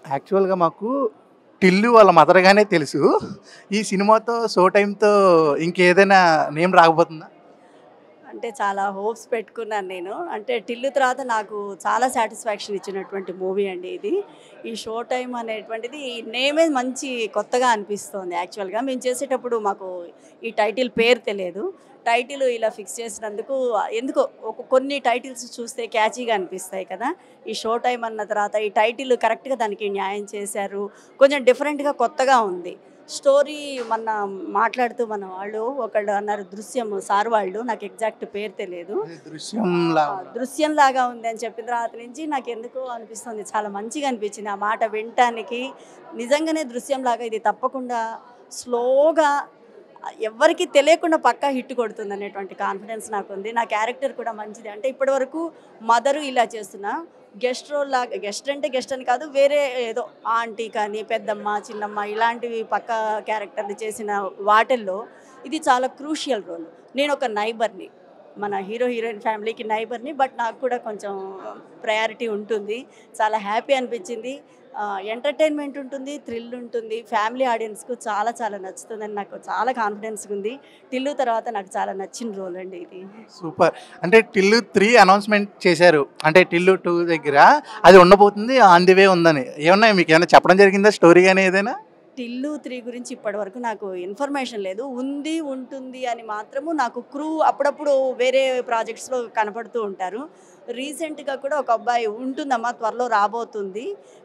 యాక్చువల్‌గా మాకు టిల్లు వాళ్ళ మదర్‌గానే తెలుసు. ఈ సినిమాతో షో టైమ్‌తో ఇంకేదైనా నేమ్ రాకపోతుందా? అంటే చాలా హోప్స్ పెట్టుకున్నాను నేను. అంటే 'టిల్లు' తర్వాత నాకు చాలా సాటిస్ఫాక్షన్ ఇచ్చినటువంటి మూవీ అండి ఇది. ఈ షో టైమ్ అనేటువంటిది ఈ నేమే మంచి కొత్తగా అనిపిస్తోంది యాక్చువల్‌గా. మేము చేసేటప్పుడు మాకు ఈ టైటిల్ పేరు తెలియదు. టైటిల్ ఇలా ఫిక్స్ చేసినందుకు ఎందుకో కొన్ని టైటిల్స్ చూస్తే క్యాచీగా అనిపిస్తాయి కదా! ఈ షో టైమ్ అన్న తర్వాత ఈ టైటిల్ కరెక్ట్‌గా దానికి న్యాయం చేశారు. కొంచెం డిఫరెంట్‌గా కొత్తగా ఉంది. స్టోరీ మొన్న మాట్లాడుతూ మన వాళ్ళు ఒకళ్ళు అన్నారు 'దృశ్యం' సార్ వాళ్ళు, నాకు ఎగ్జాక్ట్ పేరు తెలియదు. అది దృశ్యంలా ఉందా? 'దృశ్యంలాగా ఉంది' అని చెప్పిన తర్వాత నుంచి నాకెందుకో అనిపిస్తుంది చాలా మంచిగా అనిపించింది. ఆ మాట వినటానికి నిజంగానే 'దృశ్యంలాగా' ఇది తప్పకుండా స్లోగా ఎవ్వరికీ తెలియకుండా పక్కా హిట్ కొడుతుందనేటువంటి కాన్ఫిడెన్స్ నాకుంది. నా క్యారెక్టర్ కూడా మంచిది. అంటే ఇప్పటివరకు మదరు ఇలా చేస్తున్నా, గెస్ట్ రోల్ లాగా గెస్ట్ అంటే గెస్ట్ అని కాదు, వేరే ఏదో ఆంటీ కానీ, పెద్దమ్మ, చిన్నమ్మ ఇలాంటివి పక్కా క్యారెక్టర్లు చేసిన వాటిల్లో ఇది చాలా క్రూషియల్ రోల్. నేనొక నైబర్‌ని. మన హీరోయిన్ ఫ్యామిలీకి నైబర్‌ని. బట్ నాకు కూడా కొంచెం ప్రయారిటీ ఉంటుంది. చాలా హ్యాపీ అనిపించింది. ఎంటర్‌టైన్‌మెంట్ ఉంటుంది, థ్రిల్ ఉంటుంది. ఫ్యామిలీ ఆడియన్స్‌కు చాలా చాలా నచ్చుతుందని నాకు చాలా కాన్ఫిడెన్స్‌గా ఉంది. 'టిల్లు' తర్వాత నాకు చాలా నచ్చిన రోల్ అండి ఇది. సూపర్. అంటే 'టిల్లు 3' అనౌన్స్‌మెంట్ చేశారు. అంటే 'టిల్లు 2' దగ్గర అది ఉండబోతుంది. ఆన్ ది వే ఉందని. ఏమన్నా మీకేమైనా చెప్పడం జరిగిందా స్టోరీ గాని ఏదైనా? 'టిల్లు 3' గురించి ఇప్పటివరకు నాకు ఇన్ఫర్మేషన్ లేదు. ఉంది, ఉంటుంది అని మాత్రము నాకు క్రూ అప్పుడప్పుడు వేరే ప్రాజెక్ట్స్‌లో కనపడుతూ ఉంటారు. రీసెంట్‌గా కూడా ఒక అబ్బాయి ఉంటుందమ్మా త్వరలో రాబోతుంది.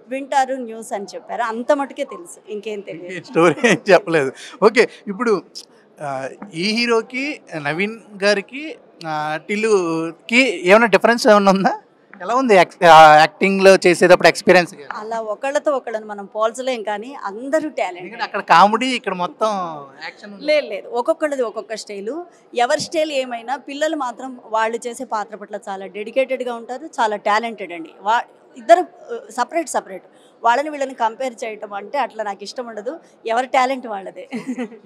వింటారు న్యూస్ అని చెప్పారు. అంత మటుకే తెలుసు. ఇంకేం తెలియదు. స్టోరీ ఏం చెప్పలేదు. ఓకే. ఇప్పుడు ఆహ్, ఈ హీరోకి, నవీన్ గారికి, టిల్లుకి ఏమైనా డిఫరెన్స్ ఏమన్నా ఉందా? ఎలా ఉంది యాక్టింగ్‌లో చేసేటప్పుడు ఎక్స్‌పీరియన్స్ గాని? అలా ఒకళ్ళతో ఒకళ్ళని మనం పోల్చలేం కానీ అందరూ టాలెంట్. ఎందుకంటే అక్కడ కామెడీ, ఇక్కడ మొత్తం యాక్షన్ ఉంది. లేదు లేదు. ఒక్కొక్కళ్ళది ఒక్కొక్క స్టైలు. ఎవరి స్టైల్ ఏమైనా పిల్లలు మాత్రం వాళ్ళు చేసే పాత్ర పట్ల చాలా డెడికేటెడ్‌గా ఉంటారు. చాలా టాలెంటెడ్ అండి. ఇద్దరు సెపరేట్. వాళ్ళని వీళ్ళని కంపేర్ చేయటం అంటే అట్లా నాకిష్టం ఉండదు. ఎవరి టాలెంట్ వాళ్ళదే.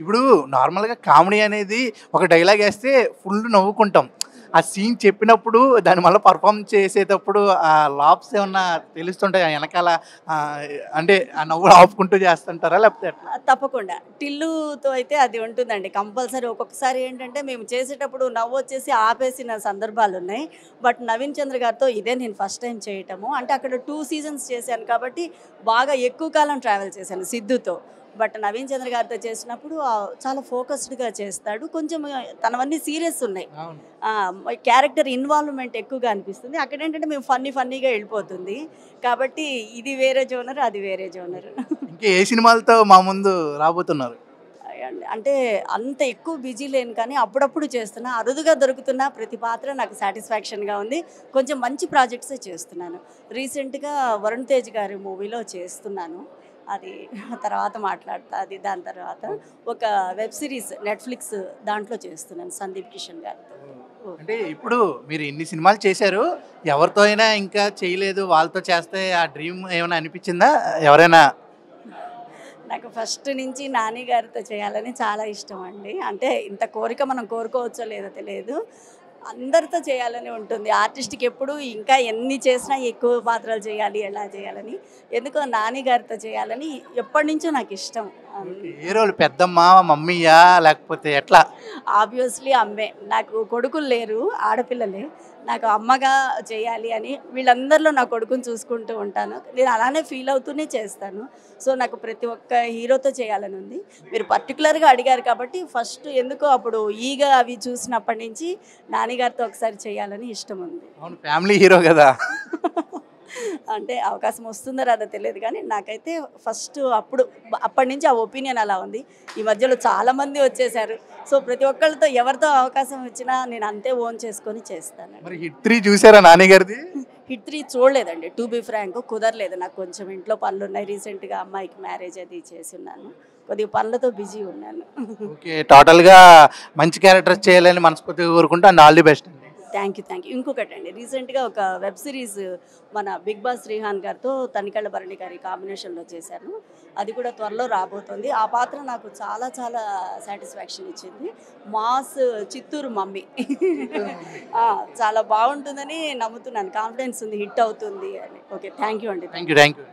ఇప్పుడు నార్మల్‌గా కామెడీ అనేది ఒక డైలాగ్ ఏస్తే ఫుల్ నవ్వుకుంటాం. ఆ సీన్ చెప్పినప్పుడు దాన్ని మళ్ళా పెర్ఫార్మ్ చేసేటప్పుడు ఆ లాఫ్స్ ఏమన్నా తెలుస్తుంటాయా ఎనకాల? ఆహ్, అంటే ఆ నవ్వులు ఆపుకుంటూ చేస్తుంటారా? లేకపోతే ఎట్లా? తప్పకుండా. టిల్లుతో అయితే అది ఉంటుందండి. కంపల్సరీ ఒక్కొక్కసారి ఏంటంటే మేము చేసేటప్పుడు నవ్వొచ్చేసి ఆపేసిన సందర్భాలున్నాయి. బట్ నవీన్ చంద్ర గారితో ఇదే నేను ఫస్ట్ టైమ్ చేయటము. అంటే అక్కడ 2 సీజన్స్ చేశాను కాబట్టి బాగా ఎక్కువ కాలం ట్రావెల్ చేశాను సిద్దుతో. బట్ నవీన్ చంద్ర గారితో చేసినప్పుడు చాలా ఫోకస్డ్‌గా చేస్తాడు. కొంచెం తనవన్నీ సీరియస్ ఉన్నాయి. అవును. క్యారెక్టర్ ఇన్వాల్వ్‌మెంట్ ఎక్కువగా అనిపిస్తుంది. అక్కడేంటంటే మేము ఫన్నీగా వెళ్ళిపోతుంది. కాబట్టి ఇది వేరే జోనర్, అది వేరే జోనర్. ఇంకా ఏ సినిమాలతో మా ముందు రాబోతున్నారు? అంటే అంత ఎక్కువ బిజీ లేను కానీ అప్పుడప్పుడు చేస్తున్నా. అరుదుగా దొరుకుతున్న ప్రతి పాత్ర నాకు సాటిస్ఫాక్షన్‌గా ఉంది. కొంచెం మంచి ప్రాజెక్ట్సే చేస్తున్నాను. రీసెంట్‌గా వరుణ్ తేజ్ గారి మూవీలో చేస్తున్నాను. అది తర్వాత మాట్లాడతా. అది దాని తర్వాత ఒక వెబ్ సిరీస్ నెట్‌ఫ్లిక్స్ దాంట్లో చేస్తున్నాను సందీప్ కిషన్ గారితో. అంటే ఇప్పుడు మీరు ఇన్ని సినిమాలు చేశారు. ఎవరితో అయినా ఇంకా చేయలేదు, వాళ్ళతో చేస్తే ఆ డ్రీమ్ ఏమైనా అనిపించిందా? ఎవరైనా? నాకు ఫస్ట్ నుంచి నాని గారితో చేయాలని చాలా ఇష్టం అండి. అంటే ఇంత కోరిక మనం కోరుకోవచ్చో లేదో తెలియదు. అందరితో చేయాలని ఉంటుంది. ఆర్టిస్ట్‌కి ఎప్పుడు ఇంకా ఎన్ని చేసినా ఎక్కువ పాత్రలు చేయాలి, ఎలా చేయాలని. ఎందుకో నాని గారితో చేయాలని ఎప్పటినుంచో నాకు ఇష్టం. ఏ రోల్? పెద్దమ్మా, మమ్మీయా లేకపోతే ఎట్లా? ఆబ్వియస్లీ అమ్మే. నాకు కొడుకులు లేరు, ఆడపిల్లలే. నాకు అమ్మగా చేయాలి అని వీళ్ళందరిలో నా కొడుకుని చూసుకుంటూ ఉంటాను. నేను అలానే ఫీల్ అవుతూనే చేస్తాను. సో, నాకు ప్రతి ఒక్క హీరోతో చేయాలని ఉంది. మీరు పర్టికులర్‌గా అడిగారు కాబట్టి ఫస్ట్ ఎందుకో అప్పుడు 'ఈగ' అవి చూసినప్పటి నుంచి నాని గారితో ఒకసారి చేయాలని ఇష్టం ఉంది. అవును. ఫ్యామిలీ హీరో గదా! అంటే అవకాశం వస్తుందో రాదో తెలియదు కానీ నాకైతే ఫస్ట్ అప్పటి నుంచి ఆ ఒపీనియన్ అలా ఉంది. ఈ మధ్యలో చాలామంది వచ్చేసారు. సో, ప్రతి ఒక్కళ్ళతో ఎవరితో అవకాశం వచ్చినా నేను అంతే ఓన్ చేసుకొని చేస్తాను. మరి 'హిట్ 3' చూసారా నాని గారిది? హిట్ 3 చూడలేదండి. టు బీ ఫ్రాంక్ కుదరలేదు. నాకు కొంచెం ఇంట్లో పనులున్నాయి. రీసెంట్‌గా అమ్మాయికి మ్యారేజ్ అది చేసున్నాను. కొద్దిగా పనులతో బిజీ ఉన్నాను. ఓకే. టోటల్‌గా మంచి క్యారెక్టర్స్ చేయాలని మనస్ఫూర్తిగా కోరుకుంటూ అండ్ ఆల్ ది బెస్ట్ అండి. Thank you. ఇంకొకటండి రీసెంట్‌గా ఒక వెబ్ సిరీస్ మన 'బిగ్ బాస్' శ్రీహాన్ గారితో తనికెళ్ళ భరణి గారి కాంబినేషన్‌లో చేశాను. అది కూడా త్వరలో రాబోతుంది. ఆ పాత్ర నాకు చాలా చాలా సాటిస్ఫాక్షన్ ఇచ్చింది. Mass Chittoor mummy. చాలా బాగుంటుందని నమ్ముతున్నాను. కాన్ఫిడెన్స్ ఉంది హిట్ అవుతుంది అని. ఓకే. థ్యాంక్ యూ అండి. Thank you.